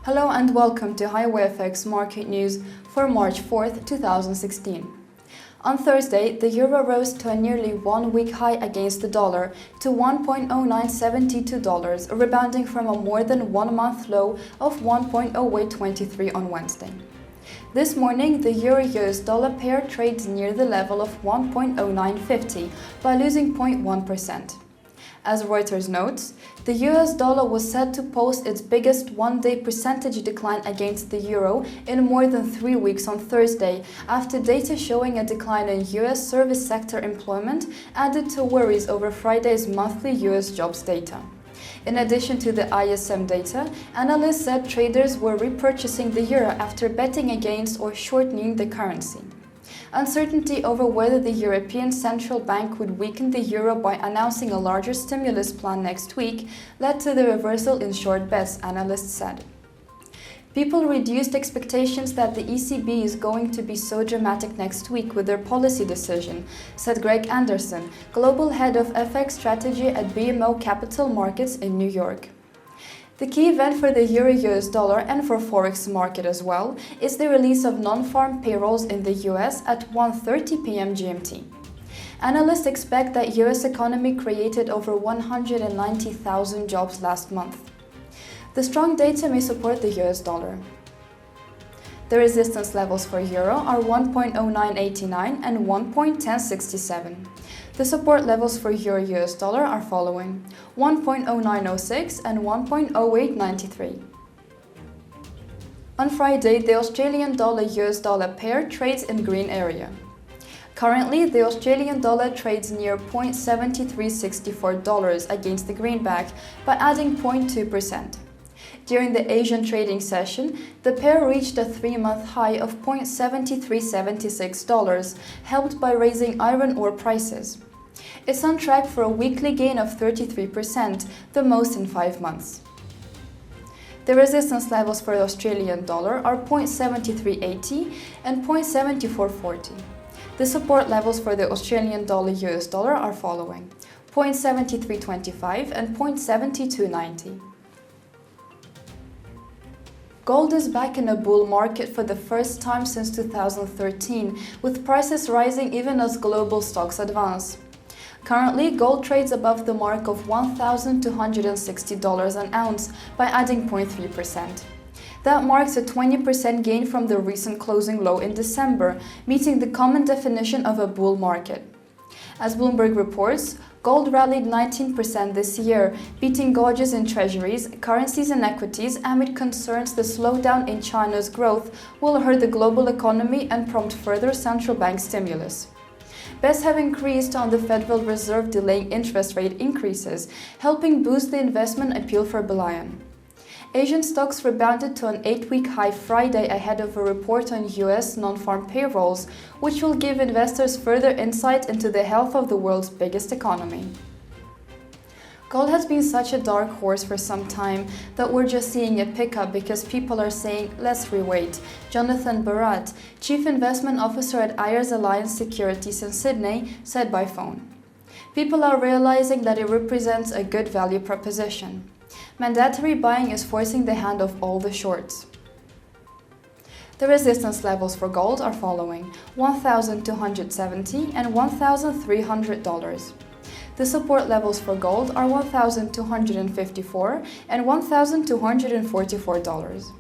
Hello and welcome to HiWayFX market news for March 4th, 2016. On Thursday, the euro rose to a nearly one-week high against the dollar to $1.0972, rebounding from a more than one-month low of 1.0823 on Wednesday. This morning, the euro-US dollar pair trades near the level of 1.0950 by losing 0.1%. As Reuters notes, the US dollar was said to post its biggest one-day percentage decline against the euro in more than 3 weeks on Thursday, after data showing a decline in US service sector employment added to worries over Friday's monthly US jobs data. In addition to the ISM data, analysts said traders were repurchasing the euro after betting against or shortening the currency. Uncertainty over whether the European Central Bank would weaken the euro by announcing a larger stimulus plan next week led to the reversal in short bets, analysts said. People reduced expectations that the ECB is going to be so dramatic next week with their policy decision, said Greg Anderson, global head of FX strategy at BMO Capital Markets in New York. The key event for the euro-US dollar and for forex market as well is the release of non-farm payrolls in the US at 1:30 p.m. GMT. Analysts expect that US economy created over 190,000 jobs last month. The strong data may support the US dollar. The resistance levels for euro are 1.0989 and 1.1067. The support levels for euro-US dollar are following: 1.0906 and 1.0893. On Friday, the Australian dollar-US dollar pair trades in green area. Currently, the Australian dollar trades near $0.7364 against the greenback by adding 0.2%. During the Asian trading session, the pair reached a 3-month high of $0.7376, helped by raising iron ore prices. It's on track for a weekly gain of 33%, the most in 5 months. The resistance levels for the Australian dollar are 0.7380 and 0.7440. The support levels for the Australian dollar-US dollar are following: 0.7325 and 0.7290. Gold is back in a bull market for the first time since 2013, with prices rising even as global stocks advance. Currently, gold trades above the mark of $1,260 an ounce by adding 0.3%. That marks a 20% gain from the recent closing low in December, meeting the common definition of a bull market. As Bloomberg reports, gold rallied 19% this year, beating gauges in treasuries, currencies and equities amid concerns the slowdown in China's growth will hurt the global economy and prompt further central bank stimulus. Bets have increased on the Federal Reserve delaying interest rate increases, helping boost the investment appeal for bullion. Asian stocks rebounded to an 8-week high Friday ahead of a report on US non-farm payrolls, which will give investors further insight into the health of the world's biggest economy. Gold has been such a dark horse for some time that we're just seeing a pickup because people are saying, let's rewait, Jonathan Barat, Chief Investment Officer at Ayers Alliance Securities in Sydney, said by phone. People are realizing that it represents a good value proposition. Mandatory buying is forcing the hand of all the shorts. The resistance levels for gold are following: $1,270 and $1,300. The support levels for gold are $1,254 and $1,244.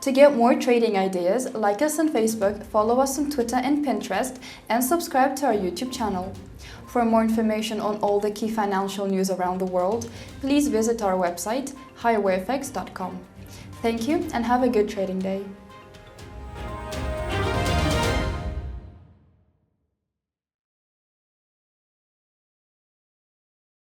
To get more trading ideas, like us on Facebook, follow us on Twitter and Pinterest, and subscribe to our YouTube channel. For more information on all the key financial news around the world, please visit our website, HiWayFX.com. Thank you and have a good trading day.